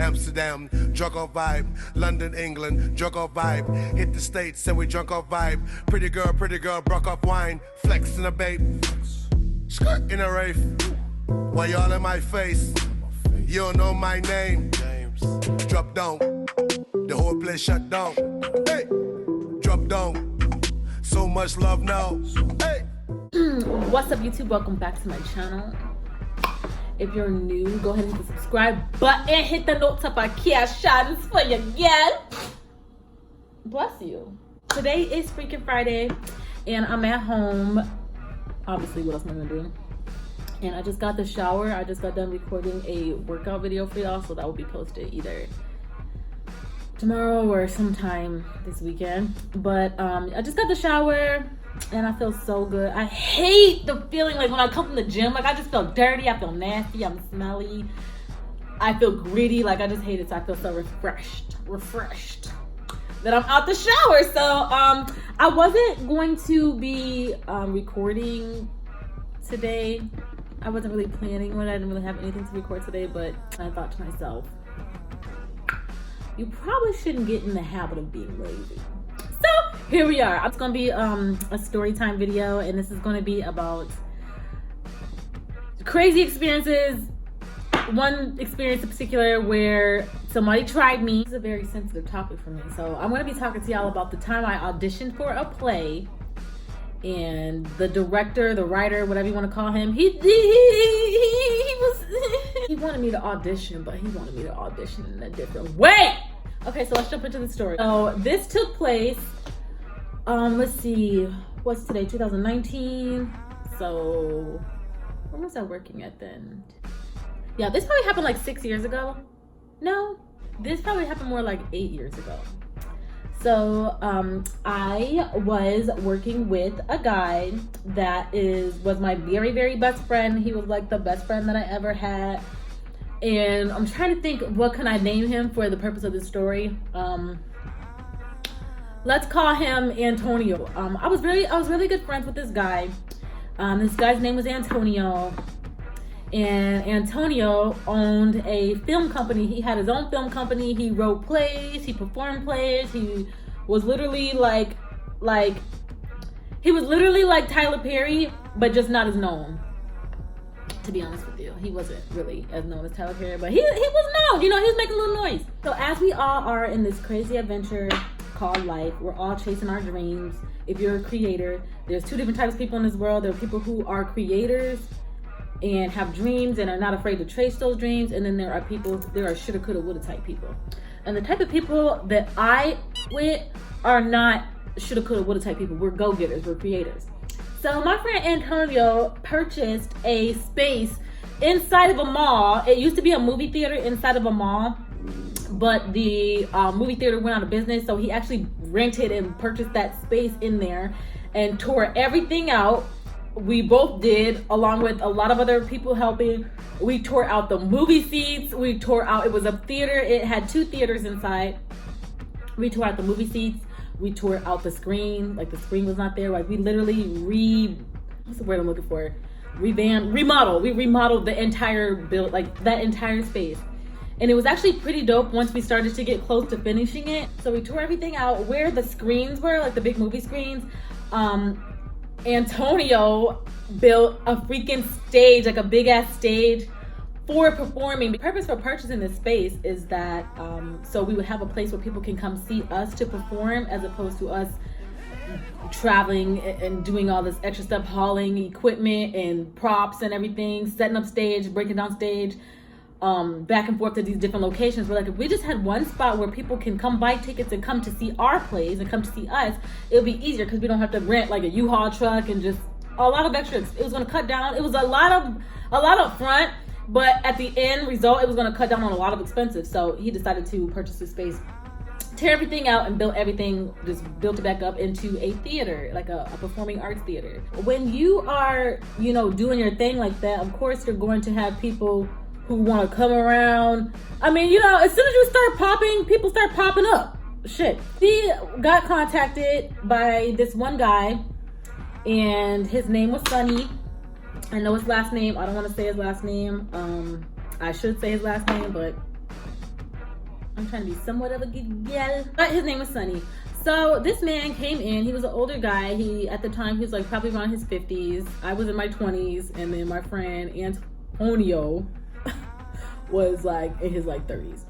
Amsterdam, drunk off vibe. London, England, drunk off vibe. Hit the States and we drunk off vibe. Pretty girl, broke off wine. Flex in a babe, skirt in a rave. While y'all in my face, you don't know my name. Drop down, the whole place shut down. Hey, drop down, so much love now. Hey. What's up, YouTube? Welcome back to my channel. If you're new, go ahead and hit the subscribe button, hit the notifications for you, yeah. Bless you. Today is freaking Friday, and I'm at home. Obviously, what else am I gonna do? And I just got the shower. I just got done recording a workout video for y'all, so that will be posted either tomorrow or sometime this weekend. But I just got the shower and I feel so good. I hate the feeling like when I come from the gym, like I just feel dirty, I feel nasty, I'm smelly, I feel gritty, like I just hate it. So I feel so refreshed that I'm out the shower. So I wasn't going to be recording today. I wasn't really planning on it. I didn't really have anything to record today, but I thought to myself, you probably shouldn't get in the habit of being lazy. So here we are. It's gonna be a story time video, and this is gonna be about crazy experiences. One experience in particular where somebody tried me. It's a very sensitive topic for me. So I'm gonna be talking to y'all about the time I auditioned for a play, and the director, the writer, whatever you want to call him, he wanted me to audition, but he wanted me to audition in a different way. Okay, so let's jump into the story. So this took place, let's see, what's today, 2019? So where was I working at then? Yeah, this probably happened like 6 years ago. No, this probably happened more like 8 years ago. So I was working with a guy that was my very, very best friend. He was like the best friend that I ever had. And I'm trying to think, what can I name him for the purpose of this story? Let's call him Antonio. I was really good friends with this guy. This guy's name was Antonio. And Antonio owned a film company. He had his own film company. He wrote plays, he performed plays. He was literally like Tyler Perry, but just not as known. To be honest with you, he wasn't really as known as Tyler Perry, but he was known. You know, he was making a little noise. So as we all are in this crazy adventure called life, we're all chasing our dreams. If you're a creator, there's two different types of people in this world. There are people who are creators and have dreams and are not afraid to trace those dreams, and then there are shoulda, coulda, woulda type people. And the type of people that I with are not shoulda, coulda, woulda type people. We're go-getters, we're creators. So my friend Antonio purchased a space inside of a mall. It used to be a movie theater inside of a mall, but the movie theater went out of business, so he actually rented and purchased that space in there and tore everything out. We both did, along with a lot of other people helping. We tore out the movie seats. We tore out, it was a theater. It had 2 theaters inside. We tore out the movie seats. We tore out the screen. Like the screen was not there. Like we literally what's the word I'm looking for? Remodeled. We remodeled the entire like that entire space. And it was actually pretty dope once we started to get close to finishing it. So we tore everything out where the screens were, like the big movie screens. Antonio built a freaking stage, like a big ass stage for performing. The purpose for purchasing this space is that so we would have a place where people can come see us to perform, as opposed to us traveling and doing all this extra stuff, hauling equipment and props and everything, setting up stage, breaking down stage, back and forth to these different locations. We're like, if we just had one spot where people can come buy tickets and come to see our plays and come to see us, it would be easier because we don't have to rent like a U-Haul truck and just a lot of extras. It was going to cut down. It was a lot up front, but at the end result, it was going to cut down on a lot of expenses. So he decided to purchase the space, tear everything out, and built it back up into a theater, like a performing arts theater. When you are, doing your thing like that, of course you're going to have people who want to come around. I mean, as soon as you start popping, people start popping up. Shit. He got contacted by this one guy, and his name was Sonny. I know his last name. I don't want to say his last name. I should say his last name, but I'm trying to be somewhat of a good girl. But his name was Sonny. So this man came in. He was an older guy. At the time, he was like probably around his 50s. I was in my 20s, and then my friend Antonio was like in his like 30s.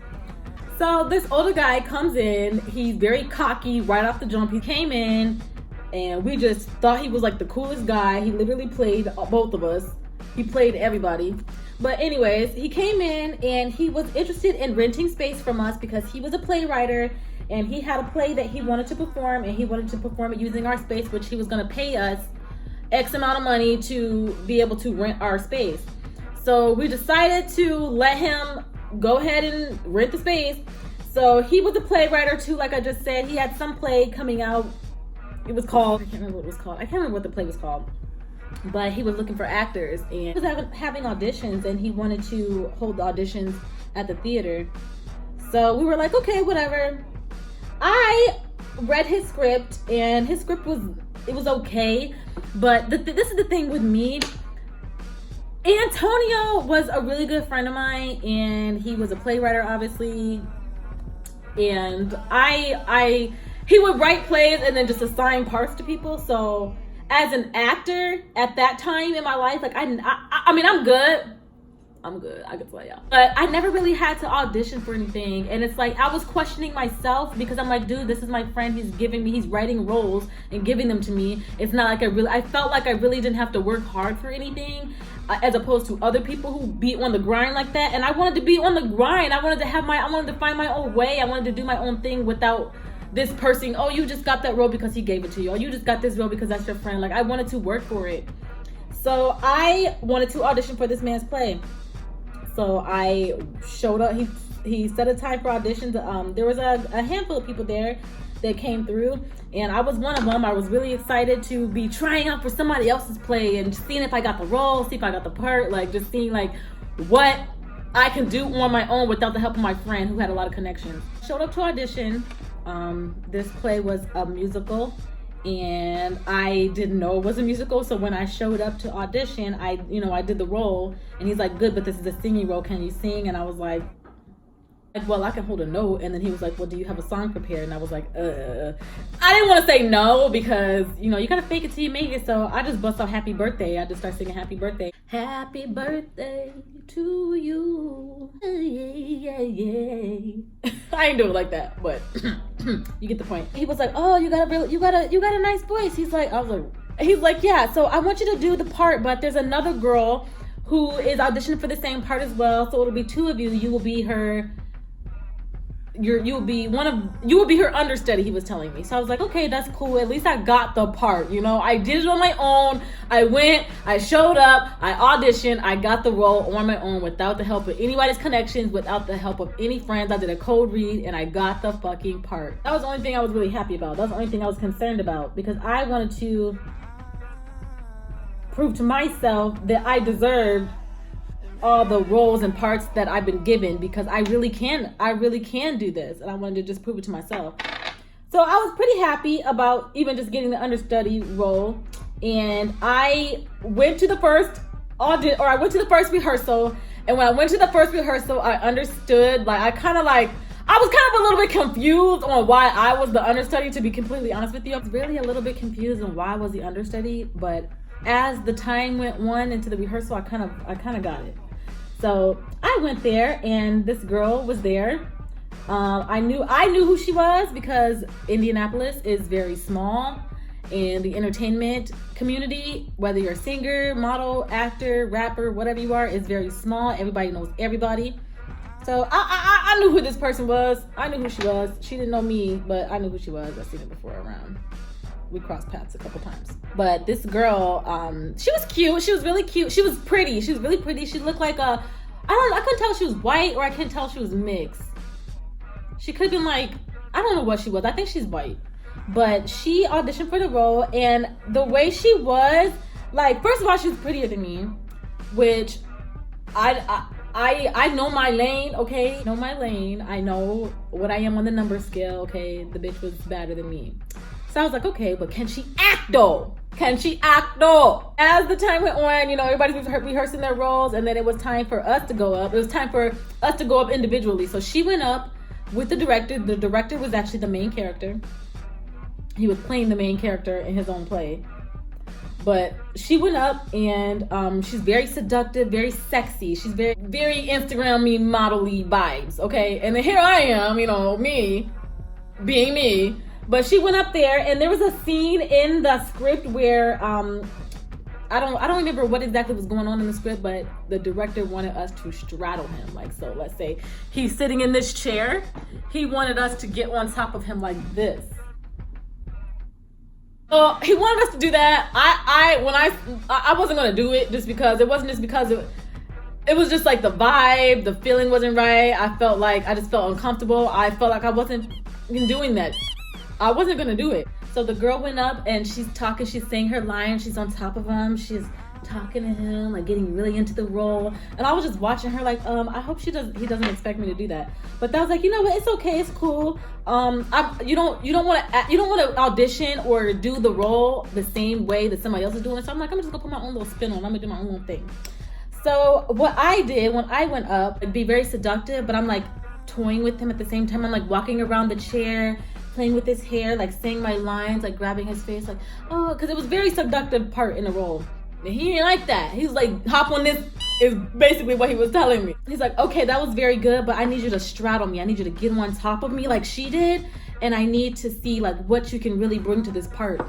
So this older guy comes in. He's very cocky right off the jump. He came in, and we just thought he was like the coolest guy. He literally played both of us. He played everybody. But anyways, he came in and he was interested in renting space from us because he was a playwright and he had a play that he wanted to perform, and he wanted to perform it using our space, which he was going to pay us X amount of money to be able to rent our space. So we decided to let him go ahead and rent the space. So he was a playwright too, like I just said. He had some play coming out. It was called, I can't remember what it was called. I can't remember what the play was called. But he was looking for actors, and he was having auditions, and he wanted to hold the auditions at the theater. So we were like, okay, whatever. I read his script, and his script was okay. But this is the thing with me. Antonio was a really good friend of mine, and he was a playwright, obviously. And he would write plays and then just assign parts to people. So as an actor at that time in my life, like I mean, I'm good. I can tell y'all. But I never really had to audition for anything. And it's like, I was questioning myself because I'm like, dude, this is my friend. He's writing roles and giving them to me. It's not like I felt like I really didn't have to work hard for anything, as opposed to other people who be on the grind like that. And I wanted to be on the grind. I wanted to find my own way. I wanted to do my own thing without this person, oh, you just got that role because he gave it to you. Oh, you just got this role because that's your friend. Like, I wanted to work for it. So I wanted to audition for this man's play. So I showed up. He set a time for auditions. There was a handful of people there that came through, and I was one of them. I was really excited to be trying out for somebody else's play and seeing if I got the role, see if I got the part, like just seeing like what I can do on my own without the help of my friend who had a lot of connections. Showed up to audition. This play was a musical, and I didn't know it was a musical. So when I showed up to audition, I did the role, and he's like, good, but this is a singing role. Can you sing? And I was like, well, I can hold a note. And then he was like, well, do you have a song prepared? And I was like, I didn't want to say no because, you gotta fake it till you make it. So I just bust out Happy Birthday. I just started singing Happy Birthday. Happy birthday to you. Yeah, yeah. I ain't do it like that, but you get the point. He was like, oh, you got a nice voice. He's like, yeah, so I want you to do the part, but there's another girl who is auditioning for the same part as well. So it'll be two of you. You will be her you will be her understudy, he was telling me. So I was like, okay, that's cool. At least I got the part, I did it on my own. I went, I showed up, I auditioned, I got the role on my own without the help of anybody's connections, without the help of any friends. I did a code read and I got the fucking part. That was the only thing I was really happy about. That was the only thing I was concerned about, because I wanted to prove to myself that I deserved all the roles and parts that I've been given, because I really can do this, and I wanted to just prove it to myself. So I was pretty happy about even just getting the understudy role, and I went to the first rehearsal, and when I went to the first rehearsal, I understood, I was kind of a little bit confused on why I was the understudy, to be completely honest with you. I was really a little bit confused on why I was the understudy, but as the time went on into the rehearsal, I kind of got it. So I went there, and this girl was there. I knew who she was, because Indianapolis is very small, and the entertainment community, whether you're a singer, model, actor, rapper, whatever you are, is very small. Everybody knows everybody. So I knew who this person was. I knew who she was. She didn't know me, but I knew who she was. I've seen her before around. We crossed paths a couple times. But this girl, she was cute. She was really cute. She was pretty. She was really pretty. She looked like I couldn't tell if she was white, or I couldn't tell if she was mixed. She could have been I don't know what she was. I think she's white. But she auditioned for the role, and the way she was, first of all, she was prettier than me, which I know my lane, okay? Know my lane. I know what I am on the number scale, okay? The bitch was better than me. So I was like, okay, but can she act though? Can she act though? As the time went on, everybody was rehearsing their roles, and then it was time for us to go up. It was time for us to go up individually. So she went up with the director. The director was actually the main character. He was playing the main character in his own play. But she went up and she's very seductive, very sexy. She's very, very Instagram-y, model-y vibes, okay? And then here I am, you know, me, being me. But she went up there and there was a scene in the script where, I don't remember what exactly was going on in the script, but the director wanted us to straddle him. Like, so let's say he's sitting in this chair. He wanted us to get on top of him like this. He wanted us to do that. I wasn't gonna do it just because it wasn't just because it was just like the vibe, the feeling wasn't right. I just felt uncomfortable. I felt like I wasn't doing that. I wasn't gonna do it. So the girl went up and she's talking, she's saying her line, she's on top of him, she's talking to him, like getting really into the role. And I was just watching her like, I hope he doesn't expect me to do that. But I was like, you know what, it's okay, it's cool. You don't want to audition or do the role the same way that somebody else is doing it. So I'm like, I'm just gonna put my own little spin on it. I'm gonna do my own little thing. So what I did when I went up, it'd be very seductive, but I'm like toying with him at the same time. I'm like walking around the chair, playing with his hair, like saying my lines, like grabbing his face, like, oh, because it was very seductive part in the role. And he didn't like that. He was like, hop on this, is basically what he was telling me. He's like, okay, that was very good, but I need you to straddle me. I need you to get on top of me like she did. And I need to see like what you can really bring to this part.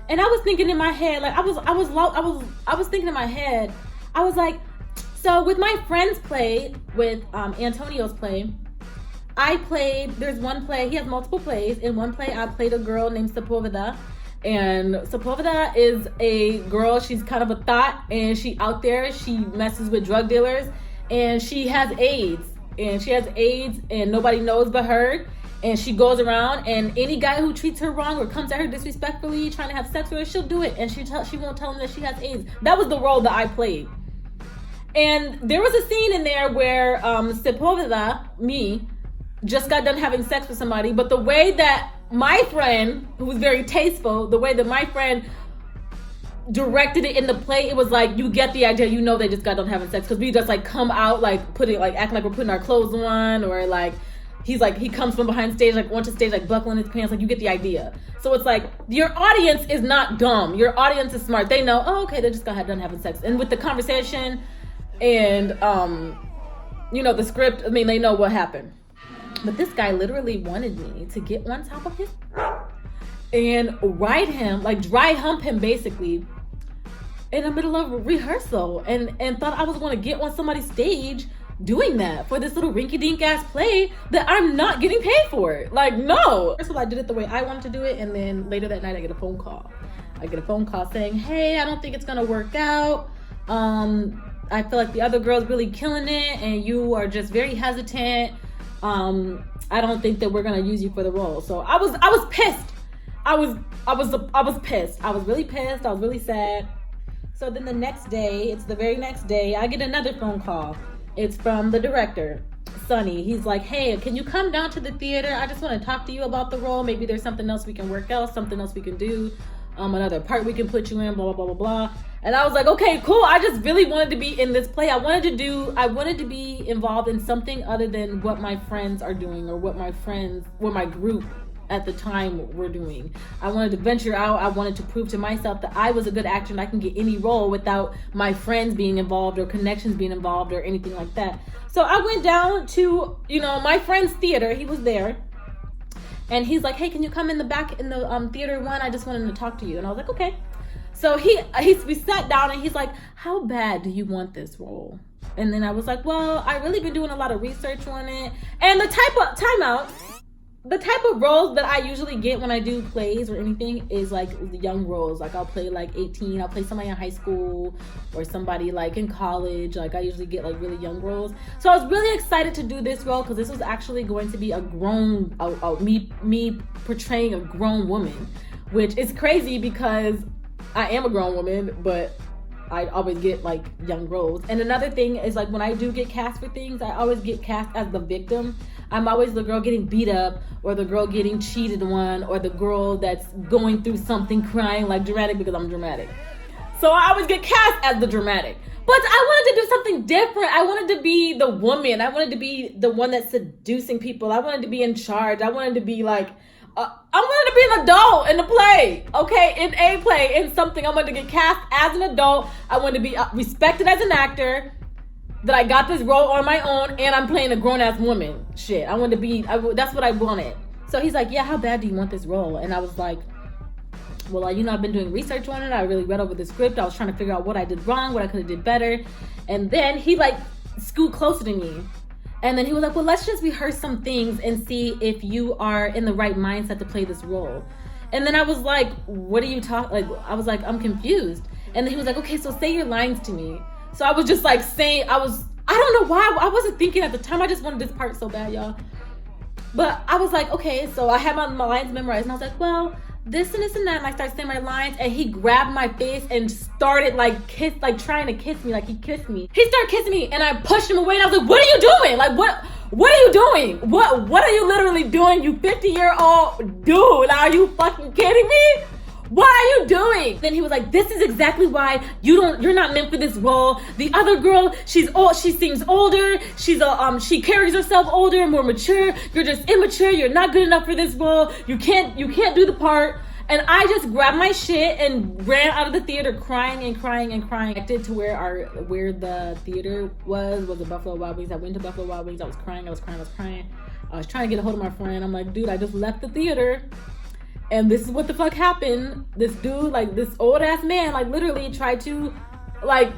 And I was thinking in my head, like I was thinking in my head, I was like, so with my friend's play, with Antonio's play, there's one play, he has multiple plays. In one play, I played a girl named Sepulveda. And Sepulveda is a girl, she's kind of a thought, and she out there, she messes with drug dealers, and she has AIDS. And nobody knows but her. And she goes around, and any guy who treats her wrong or comes at her disrespectfully, trying to have sex with her, she'll do it. And she won't tell him that she has AIDS. That was the role that I played. And there was a scene in there where Sepulveda, me, just got done having sex with somebody, but the way that my friend, who was very tasteful, the way that my friend directed it in the play, it was like, you get the idea, you know they just got done having sex, because we just like come out like acting like we're putting our clothes on, or like he comes from behind stage, like onto stage, like buckling his pants, like you get the idea. So it's like, your audience is not dumb, your audience is smart. They know, oh, okay, they just got done having sex. And with the conversation and the script, I mean, they know what happened. But this guy literally wanted me to get on top of him and ride him, like dry hump him basically, in the middle of a rehearsal, and thought I was going to get on somebody's stage doing that for this little rinky-dink ass play that I'm not getting paid for. Like, no. First of all, I did it the way I wanted to do it, and then later that night I get a phone call. Saying, hey, I don't think it's going to work out. I feel like the other girl's really killing it, and you are just very hesitant. I don't think that we're gonna use you for the role. So I was pissed. I was pissed. I was really pissed. I was really sad. So then the very next day, I get another phone call. It's from the director, Sonny. He's like, hey, can you come down to the theater? I just want to talk to you about the role. Maybe there's something else we can work out, something else we can do, another part we can put you in, blah, blah, blah, blah, blah. And I was like, okay, cool. I just really wanted to be in this play. I wanted to be involved in something other than what my friends are doing, or what my group at the time were doing. I wanted to venture out. I wanted to prove to myself that I was a good actor and I can get any role without my friends being involved or connections being involved or anything like that. So I went down to, my friend's theater. He was there. And he's like, hey, can you come in the back in the theater one? I just wanted to talk to you. And I was like, okay. So we sat down and he's like, how bad do you want this role? And then I was like, well, I really been doing a lot of research on it. And the type of roles that I usually get when I do plays or anything is like young roles. Like I'll play like 18, I'll play somebody in high school or somebody like in college. Like I usually get like really young roles. So I was really excited to do this role because this was actually going to be me portraying a grown woman, which is crazy because I am a grown woman, but I always get like young roles. And another thing is, like, when I do get cast for things, I always get cast as the victim. I'm always the girl getting beat up, or the girl getting cheated on, or the girl that's going through something crying, like dramatic, because I'm dramatic. So I always get cast as the dramatic. But I wanted to do something different. I wanted to be the woman. I wanted to be the one that's seducing people. I wanted to be in charge. I wanted to be like, I wanted to be an adult in a play, okay? In a play, in something. I wanted to get cast as an adult. I wanted to be respected as an actor. That I got this role on my own, and I'm playing a grown-ass woman. Shit, I wanted to be, that's what I wanted. So he's like, yeah, how bad do you want this role? And I was like, well, I've been doing research on it. I really read over the script. I was trying to figure out what I did wrong, what I could have did better. And then he like scooted closer to me. And then he was like, well, let's just rehearse some things and see if you are in the right mindset to play this role. And then I was like, what are you talking? Like, I was like, I'm confused. And then he was like, okay, so say your lines to me. So I was just like saying, I don't know why. I wasn't thinking at the time. I just wanted this part so bad, y'all. But I was like, okay, so I had my lines memorized. And I was like, well, this and this and that. And I started saying my lines. And he grabbed my face and started trying to kiss me. Like he kissed me. He started kissing me. And I pushed him away. And I was like, what are you doing? Like, what are you doing? What are you literally doing? You 50-year-old dude. Are you fucking kidding me? What are you doing? Then he was like, this is exactly why you're not meant for this role. The other girl, she seems older. She carries herself older and more mature. You're just immature. You're not good enough for this role. You can't do the part. And I just grabbed my shit and ran out of the theater crying and crying and crying. I did to where the theater was a Buffalo Wild Wings. I went to Buffalo Wild Wings. I was crying. I was trying to get a hold of my friend. I'm like, dude, I just left the theater. And this is what the fuck happened. This dude, like this old ass man, like literally tried to, like,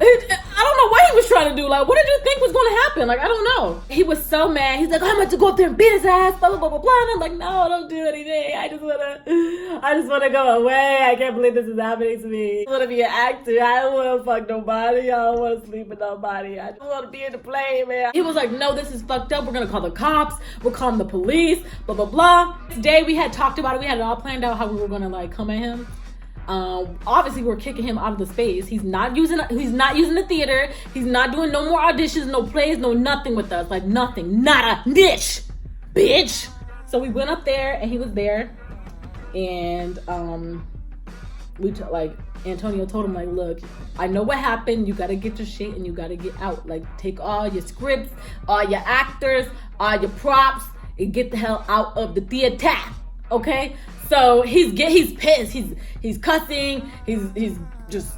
I don't know what he was trying to do. Like, what did you think was going to happen? Like, I don't know. He was so mad. He's like, I'm about to go up there and beat his ass, blah, blah, blah, blah, blah. And I'm like, no, don't do anything. I just want to go away. I can't believe this is happening to me. I want to be an actor. I don't want to fuck nobody. I don't want to sleep with nobody. I just want to be in the play, man. He was like, no, this is fucked up. We're going to call the cops. We're calling the police, blah, blah, blah. Today we had talked about it. We had it all planned out how we were going to like come at him. Obviously we're kicking him out of the space. He's not using the theater. He's not doing no more auditions, no plays, no nothing with us. Like nothing, not a niche, bitch. So we went up there and he was there, and Antonio told him like, look, I know what happened. You gotta get your shit and you gotta get out. Like take all your scripts, all your actors, all your props, and get the hell out of the theater. Okay? So he's pissed. He's cussing. It was just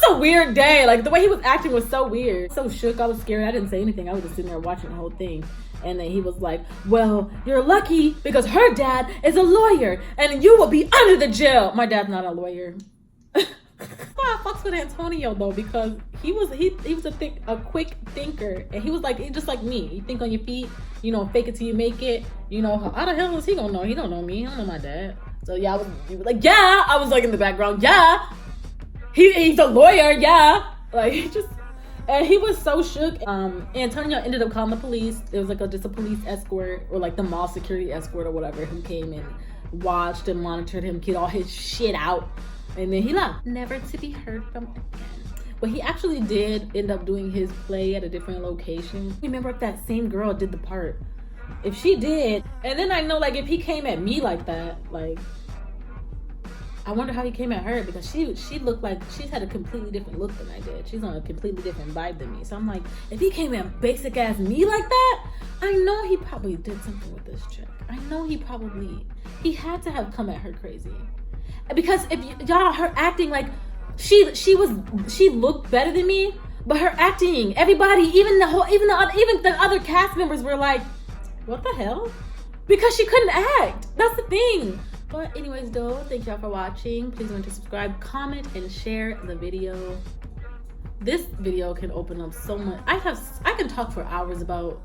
a weird day. Like the way he was acting was so weird. So shook. I was scared. I didn't say anything. I was just sitting there watching the whole thing. And then he was like, well, you're lucky because her dad is a lawyer and you will be under the jail. My dad's not a lawyer. I fucks with Antonio though, because he was a quick thinker, and he was like just like me. You think on your feet, fake it till you make it. How the hell is he gonna know? He don't know me. He don't know my dad. So yeah, he was like, yeah. I was like in the background, yeah. He's a lawyer, yeah. Like and he was so shook. Antonio ended up calling the police. There was like just a police escort or like the mall security escort or whatever who came and watched and monitored him get all his shit out. And then he left, never to be heard from again. But he actually did end up doing his play at a different location. Remember if that same girl did the part. If she did, and then I know like if he came at me like that, like I wonder how he came at her, because she looked like she's had a completely different look than I did. She's on a completely different vibe than me. So I'm like, if he came at basic ass me like that, I know he probably did something with this chick. I know he had to have come at her crazy. Because if y'all, her acting, like she looked better than me, but her acting, everybody, even the other cast members were like, what the hell? Because she couldn't act. That's the thing. But anyways though, thank y'all for watching. Please remember to subscribe, comment, and share the video. This video can open up so much. I can talk for hours about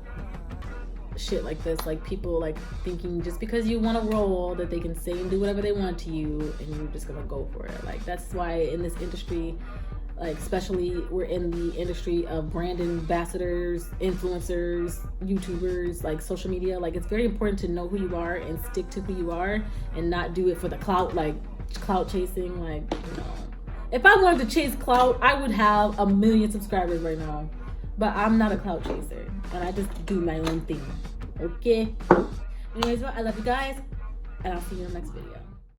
shit like this, like people like thinking just because you want a role that they can say and do whatever they want to you and you're just gonna go for it. Like that's why in this industry, like especially we're in the industry of brand ambassadors, influencers, YouTubers, like social media, like it's very important to know who you are and stick to who you are and not do it for the clout, like clout chasing. Like, if I wanted to chase clout, I would have 1 million subscribers right now. But I'm not a clout chaser, and I just do my own thing. Okay? Anyways, well, I love you guys, and I'll see you in the next video.